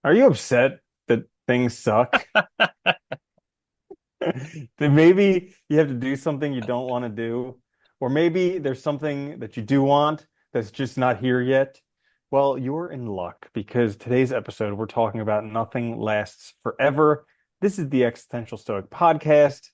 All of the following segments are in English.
Are you upset that things suck? That maybe you have to do something you don't want to do, or maybe there's something that you do want that's just not here yet. Well, you're in luck because today's episode we're talking about nothing lasts forever. This is the Existential Stoic podcast.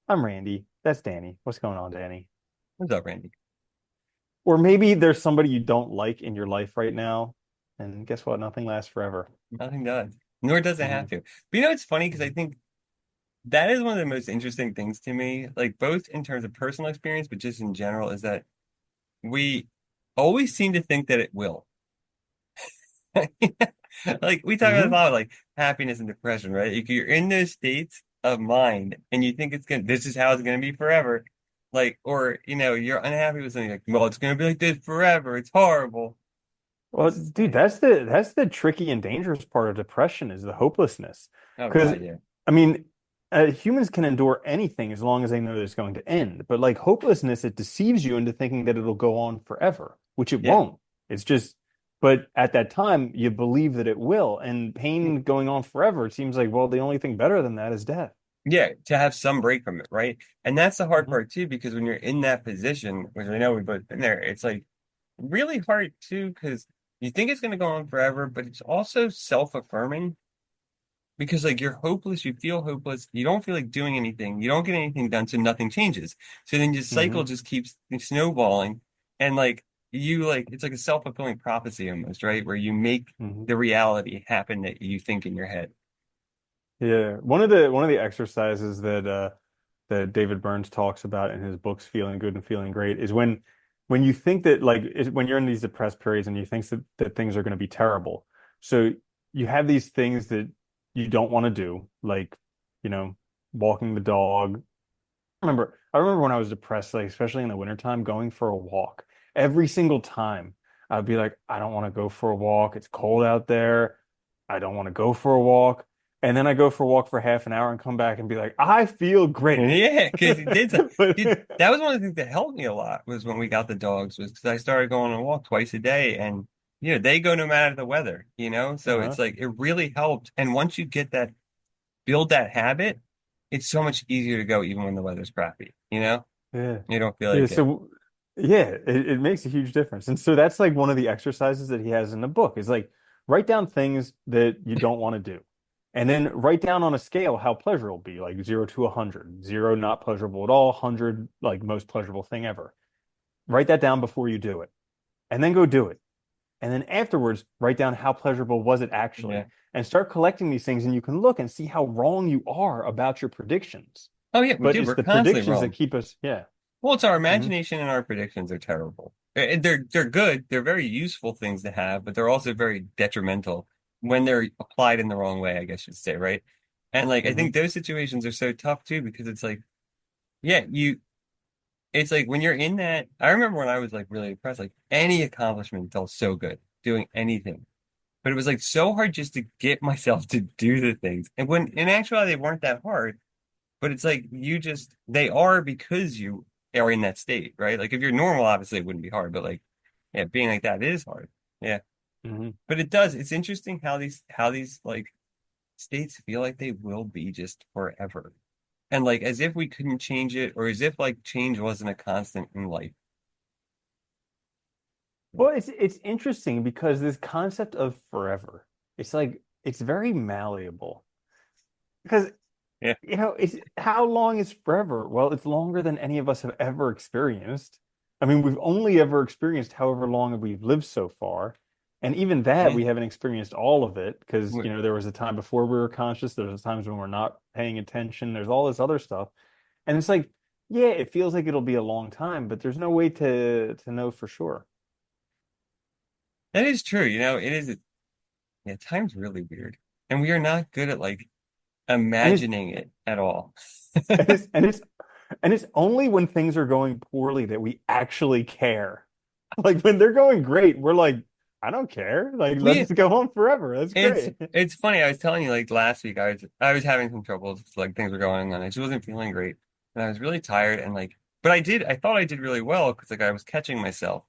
I'm Randy. That's Danny. What's going on, Danny? What's up, Randy? Or maybe there's somebody you don't like in your life right now, and guess what? Nothing lasts forever. Nothing does. Nor does it have Mhm. to. But it's funny because I Mhm. think that is one of the most interesting things to me, like both in terms of personal experience, but just in general, is that we always seem to think that it will. Like we talk about a Mhm. lot of like happiness and depression, right? If you're in those states of mind and you think this is how it's gonna be forever, like, or you're unhappy with something like, well, it's gonna be like this forever. It's horrible. Well, It's just dude, like, that's the tricky and dangerous part of depression is the hopelessness. oh Because God, yeah, I mean, humans can endure anything as long as they know that it's going to end. But like hopelessness, it deceives you into thinking that it'll go on forever, which it yeah. won't. It's just, but at that time, you believe that it will. And pain going on forever, it seems like, well, the only thing better than that is death. Yeah, to have some break from it, right? And that's the hard Mhm. part too, because when you're in that position, which I know we've both been there, it's like really hard too, because you think it's going to go on forever, but it's also self-affirming because like you're hopeless, you feel hopeless, you don't feel like doing anything, you don't get anything done, so nothing changes. So then your cycle Mhm. just keeps snowballing, and like you like it's like a self-fulfilling prophecy almost, right? Where you make Mhm. the reality happen that you think in your head. Yeah. One of the exercises that David Burns talks about in his books, Feeling Good and Feeling Great, is when you think that when you're in these depressed periods and you think that things are going to be terrible. So you have these things that you don't want to do, like, you know, walking the dog. I remember when I was depressed, like especially in the wintertime, going for a walk. Every single time I'd be like, I don't want to go for a walk. It's cold out there. I don't want to go for a walk. And then I go for a walk for half an hour and come back and be like, I feel great. Yeah, because it did. But Dude, that was one of the things that helped me a lot was when we got the dogs, was because I started going on a walk twice a day, and they go no matter the weather, so uh it's like it really helped. And once you get that, build that habit, it's so much easier to go even when the weather's crappy. yeah. You don't feel Yeah, like it. so yeah, it makes a huge difference. And so that's like one of the exercises that he has in the book is like write down things that you don't want to do. And then write down on a scale how pleasure will be, like 0 to 100. 0 not pleasurable at all, 100 like most pleasurable thing ever. Write that down before you do it. And then go do it. And then afterwards, write down how pleasurable was it Yeah. actually. And start collecting these things and you can look and see how wrong you are about your predictions. Oh yeah, we But do. it's We're the constantly predictions that wrong. keep us, yeah. Well, it's our Hmm. imagination and our predictions are terrible. They're good. They're very useful things to have, but they're also very detrimental when they're applied in the wrong way, I guess you'd say, right? And like I Hmm. think those situations are so tough too because it's like, yeah, it's like when you're in that. I remember when I was like really depressed, like any accomplishment felt so good, doing anything. But it was like so hard just to get myself to do the things. And when in actuality they weren't that hard. But it's like they are because you are in that state, right? Like if you're normal, obviously it wouldn't be hard, but like, yeah, being like that is hard. Yeah. Hmm. But it does. It's interesting how these like states feel like they will be just forever. And like as if we couldn't change it, or as if like change wasn't a constant in life. Well, it's interesting because this concept of forever, it's like it's very malleable because Yeah. it's how long is forever? Well, it's longer than any of us have ever experienced. I mean, we've only ever experienced however long we've lived so far. And even that, Yeah. we haven't experienced all of it because, We- there was a time before we were conscious. There's times when we're not paying attention. There's all this other stuff. And it's like, yeah, it feels like it'll be a long time, but there's no way to know for sure. That is true. It is. Yeah, time's really weird. And we are not good at like And it's imagining it at all. and it's and it's and it's only when things are going poorly that we actually care. Like when they're going great, we're like, I don't care. Like We let's go on forever. That's It's great. it's funny. I was telling you like last week, I was having some troubles. Like things were going on. I just wasn't feeling great, and I was really tired. And like, but I thought I did really well because like I was catching myself.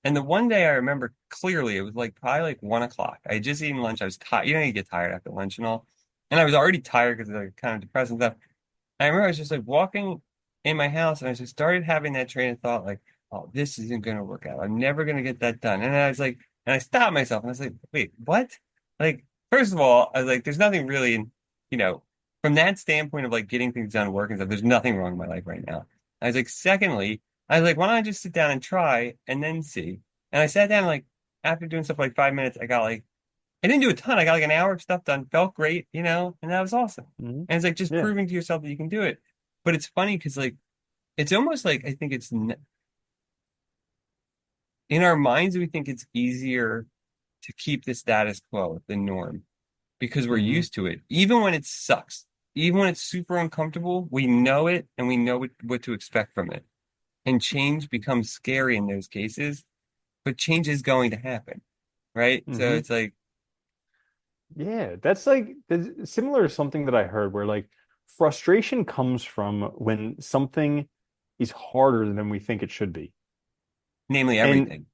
And the one day I remember clearly, it was like probably like 1 o'clock. I had just eaten lunch. I was tired. You know, you get tired after lunch and all. And I was already tired because like kind of depressed and stuff. I remember I was just like walking in my house and I just started having that train of thought, like, oh, this isn't going to work out. I'm never going to get that done. And I was like, and I stopped myself and I was like, wait, what? Like, first of all, I was like, there's nothing really you know, from that standpoint of like getting things done, work and stuff, there's nothing wrong in my life right now. I was like, secondly, I was like, why don't I just sit down and try and then see? And I sat down like after doing stuff for like 5 minutes, I didn't do a ton. I got like an hour of stuff done, felt great, and that was awesome. Hmm. And it's like just Yeah. proving to yourself that you can do it. But it's funny because like it's almost like I think in our minds we think it's easier to keep the status quo, the norm, because we're Hmm. used to it. Even when it sucks, even when it's super uncomfortable, we know it and we know what to expect from it. And change becomes scary in those cases, but change is going to happen, right? So Hmm. it's like, Yeah, that's similar to something that I heard where like frustration comes from when something is harder than we think it should be. namely And everything.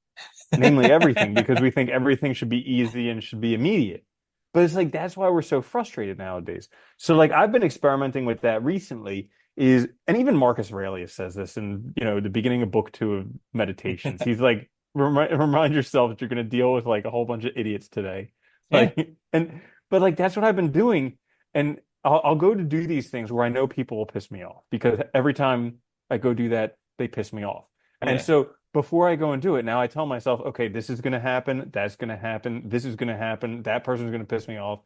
namely everything, because we think everything should be easy and should be immediate. But it's like that's why we're so frustrated nowadays. So like I've been experimenting with that recently is and even Marcus Aurelius says this in, the beginning of book two of Meditations. He's like, remind yourself that you're going to deal with like a whole bunch of idiots today. Yeah, Like and but like that's what I've been doing. And I'll go to do these things where I know people will piss me off because every time I go do that, they piss me off. And yeah, so before I go and do it, now I tell myself, okay, this is going to happen, that's going to happen, this is going to happen, that person's going to piss me off.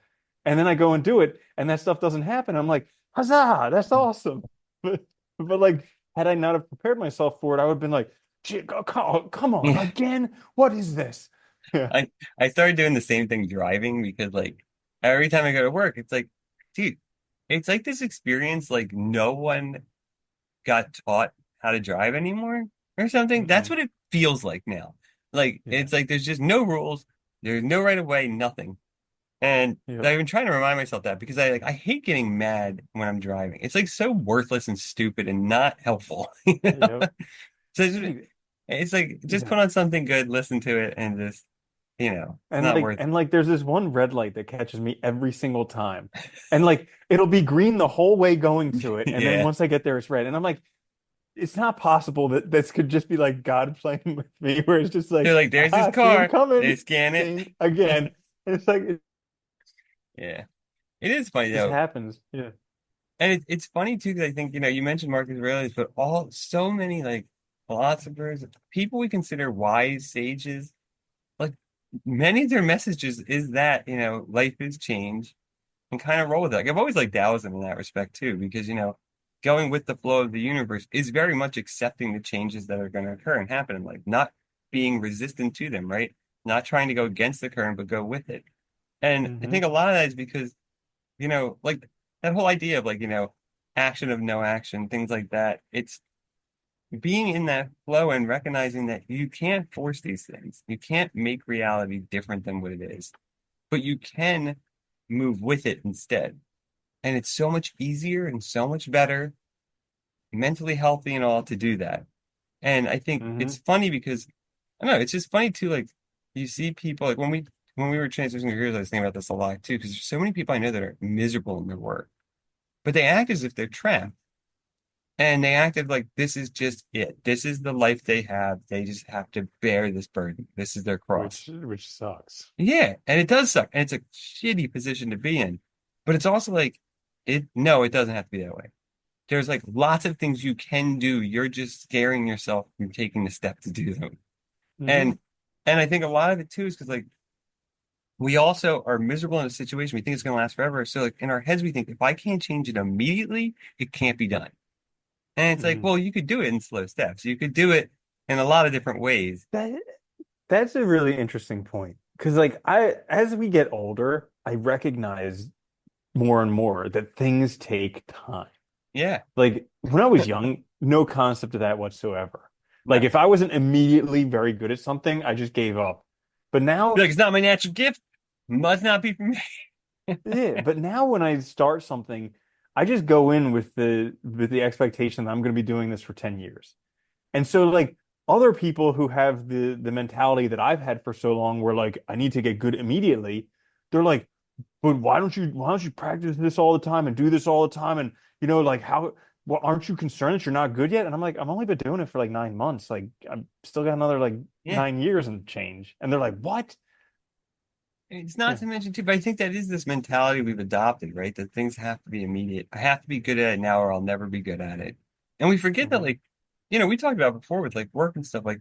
And then I go and do it, and that stuff doesn't happen. I'm like, huzzah, that's awesome. But like, had I not have prepared myself for it, I would have been like, "Gee, come on, yeah. again? What is this?" Yeah. I started doing the same thing driving because like every time I go to work, it's like, dude, it's like this experience like no one got taught how to drive anymore or something. That's Mm-mm. what it feels like now. Like Yeah. it's like there's just no rules, there's no right of way, nothing. And Yep. I've been trying to remind myself that because I hate getting mad when I'm driving. It's like so worthless and stupid and not helpful. Yep. So Like, it's like just yeah. put on something good, listen to it, and just it's And not like worth. and like there's this one red light that catches me every single time. And like it'll be green the whole way going to it. And then Yeah. once I get there, it's red. And I'm like, it's not possible that this could just be like God playing with me, where it's just They're like, like, there's his aha, see him car. They coming, scan it. ding, again. And it's like it Yeah. It is funny just though. happens. Yeah. And it's funny too, because I think, you mentioned Marcus Aurelius, but so many like philosophers, people we consider wise sages, like many of their messages is that, life is change and kind of roll with it. Like I've always liked Taoism in that respect too, because, going with the flow of the universe is very much accepting the changes that are going to occur and happen in life, not being resistant to them, right? Not trying to go against the current, but go with it. And I Hmm. think a lot of that is because, like that whole idea of like, action of no action, things like that. It's being in that flow and recognizing that you can't force these things. You can't make reality different than what it is, but you can move with it instead. And it's so much easier and so much better, mentally healthy and all to do that. And I think it's Hmm. funny because I don't know, it's just funny too, like you see people like when we were transitioning careers, I was thinking about this a lot too, because there's so many people I know that are miserable in their work, but they act as if they're trapped. And they acted like this is just it. This is the life they have. They just have to bear this burden. This is their cross. Which sucks. Yeah, and it does suck. And it's a shitty position to be in. But it's also like no, it doesn't have to be that way. There's like lots of things you can do. You're just scaring yourself from taking the step to do them. Hmm. And and I think a lot of it too is because like we also are miserable in a situation. We think it's gonna last forever. So like in our heads, we think if I can't change it immediately, it can't be done. And it's like, Hmm. well, you could do it in slow steps. You could do it in a lot of different ways. That that's a really interesting point. Because like as we get older, I recognize more and more that things take time. Yeah. Like when I was young, no concept of that whatsoever. Like No. if I wasn't immediately very good at something, I just gave up. But Be now, like, it's not my natural gift. Must not be for me. yeah, but now when I start something, I just go in with the expectation that I'm going to be doing this for 10 years. And so like other people who have the mentality that I've had for so long, where like I need to get good immediately, they're like, but why don't you practice this all the time and do this all the time? And like how well, aren't you concerned that you're not good yet? And I'm like, I've only been doing it for like 9 months. Like I've still got another like Yeah. 9 years and change. And they're like, what? It's not Yeah. to mention too, but I think that is this mentality we've adopted, right? That things have to be immediate. I have to be good at it now or I'll never be good at it. And we forget that Hmm. like, we talked about before with like work and stuff, like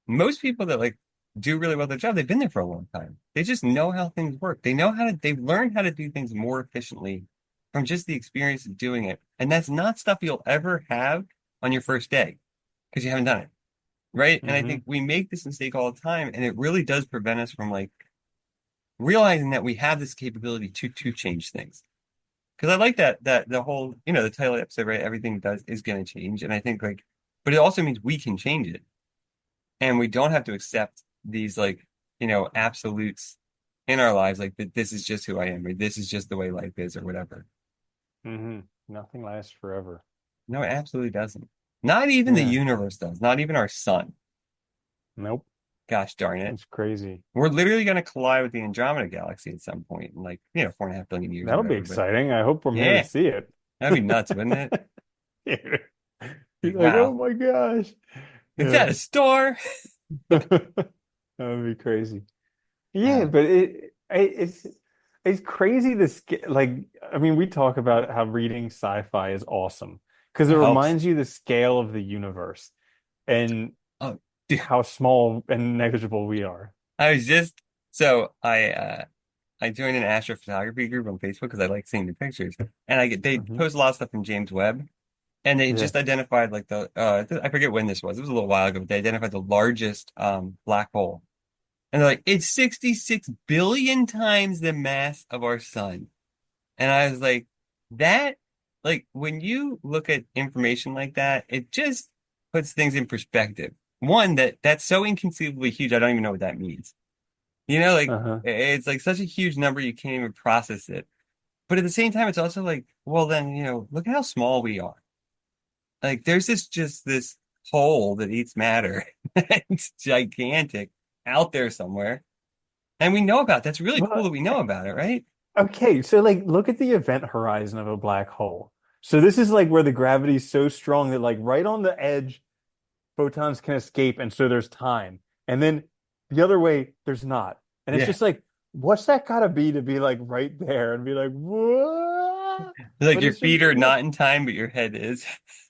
most people that like do really well at their job, they've been there for a long time. They just know how things work. They've learned how to do things more efficiently from just the experience of doing it. And that's not stuff you'll ever have on your first day because you haven't done it, right? And I Hmm. think we make this mistake all the time, and it really does prevent us from like realizing that we have this capability to change things. Because I like that the whole, the title of the episode, right? Everything does is going to change, and I think like, but it also means we can change it, and we don't have to accept these like, absolutes in our lives, like that this is just who I am, or this is just the way life is, or whatever. Hmm. Nothing lasts forever. No, it absolutely doesn't. Not even the Yeah. universe does. Not even our sun. Nope. Gosh darn it. That's crazy. We're literally going to collide with the Andromeda galaxy at some point in like, 4.5 billion years or That'll be whatever. But exciting. I hope I'm here to yeah, see it. that'd be nuts, wouldn't it? He's Like, like, oh wow, my gosh. is Yeah. that a star? That would be crazy. Yeah, Uh, but it's crazy like I mean we talk about how reading sci-fi is awesome because it it helps. reminds you the scale of the universe and Oh, dude, how small and negligible we are. I was just so I joined an astrophotography group on Facebook because I like seeing the pictures, and they Hmm. post a lot of stuff from James Webb, and they Yeah. just identified like I forget when this was. It was a little while ago, but they identified the largest black hole, and they're like it's 66 billion times the mass of our sun. And I was like, that, like, when you look at information like that, it just puts things in perspective. One, that's so inconceivably huge, I don't even know what that means. Like, Uh-huh. it's like such a huge number, you can't even process it. But at the same time, it's also like, well, then, look at how small we are. Like, there's this hole that eats matter. It's gigantic out there somewhere. And we know about it. That's really cool Well, that we know about it, right? okay, so like look at the event horizon of a black hole. So this is like where the gravity is so strong that like right on the edge photons can escape, and so there's time. And then the other way, there's not. And it's Yeah. just like, what's that gotta be to be like right there and be like, what? Like But your it's just feet are not in time, but your head is.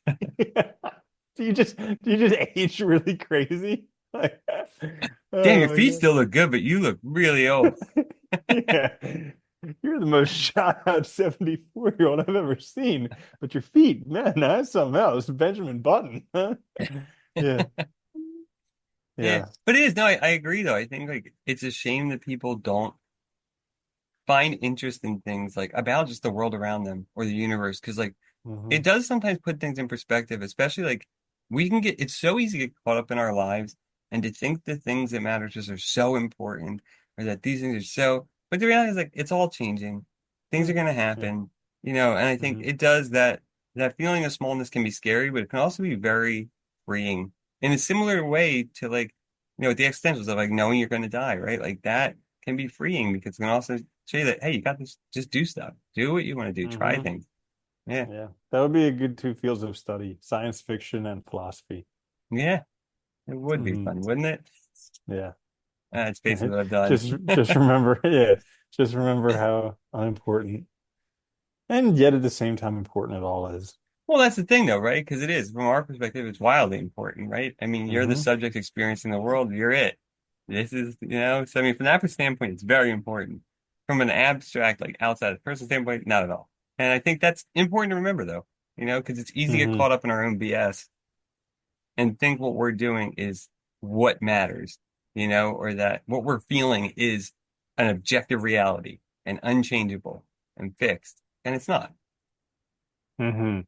do you just age really crazy? Like, Damn, oh your my feet God. still look good, but you look really old. Yeah. You're the most shot out 74-year-old I've ever seen. But your feet, man, that's something else. Benjamin Button, huh? Yeah. Yeah, Yeah. but it is. No, I agree though. I think like it's a shame that people don't find interest in things like about just the world around them or the universe because like Hmm. it does sometimes put things in perspective, especially like it's so easy to get caught up in our lives and to think the things that matter to us are so important or that these things are but the reality is like it's all changing. Things Yeah. are going to Yeah. happen, and I think Hmm. it does that feeling of smallness can be scary, but it can also be very freeing in a similar way to like, with the existentials of like knowing you're going to die, right? Like that can be freeing because it can also show you that, hey, you got this, just do stuff, do what you want to do, try Hmm. things. Yeah. Yeah. That would be a good two fields of study, science fiction and philosophy. Yeah. It would be Hmm. fun, wouldn't it? Yeah. It's basically what I've done. Just remember, yeah. Just remember how unimportant and yet at the same time important it all is. Well, that's the thing, though, right? Because it is, from our perspective, it's wildly important, right? I mean, you're the Hmm. subject experiencing the world. You're it. This is, so I mean, from that standpoint, it's very important. From an abstract, like outside the person standpoint, not at all. And I think that's important to remember, though, because it's easy to get Hmm. caught up in our own BS and think what we're doing is what matters, or that what we're feeling is an objective reality and unchangeable and fixed. And it's not. Hmm.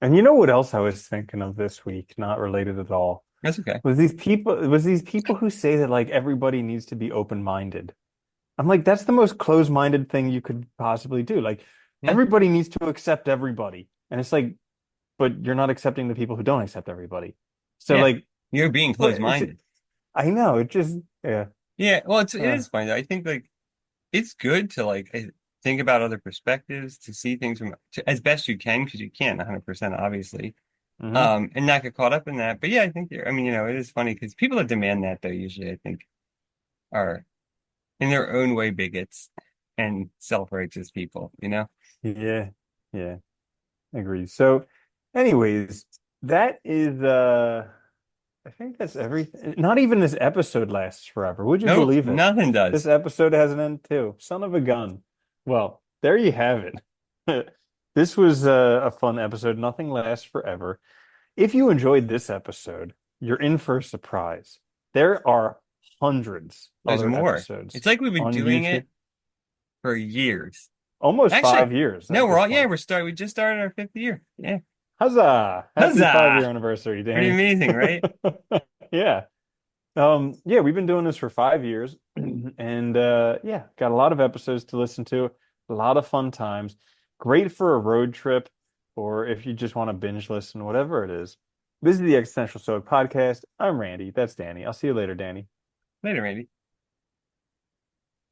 And you know what else I was thinking of this week, not related at all, That's okay. was these people who say that like everybody needs to be open-minded. I'm like, that's the most closed-minded thing you could possibly do. Like Yeah. everybody needs to accept everybody. And it's like, but you're not accepting the people who don't accept everybody. So Yeah. like You're being Well, it's closed-minded. I know it just yeah. Yeah, well, it Uh, is funny. I think like it's good to like think about other perspectives, to see things from as best you can because you can't 100% obviously. hmm And not get caught up in that. But yeah, I think I mean, it is funny because people that demand that though usually I think are in their own way bigots and self-righteous people. Yeah, yeah, agree. So, anyways, that is I think that's everything. Not even this episode lasts forever. Would you Nope, believe it? nothing This does. episode has an end too. Son of a gun. Well, there you have it. This was a fun episode. Nothing lasts forever. If you enjoyed this episode, you're in for a surprise. There are hundreds There's other more. episodes It's like we've been on doing YouTube. it for years. Almost Actually, 5 years no, at we're this all yeah, point. we just started our fifth year. Yeah. Huzzah! Happy Huzzah! 5 year anniversary, Pretty Danny. amazing, right? Yeah. Yeah, we've been doing this for 5 years and yeah, got a lot of episodes to listen to, a lot of fun times. Great for a road trip or if you just want to binge listen, whatever it is. This is the Existential Stoic Podcast. I'm Randy. That's Danny. I'll see you later, Danny. Later, maybe.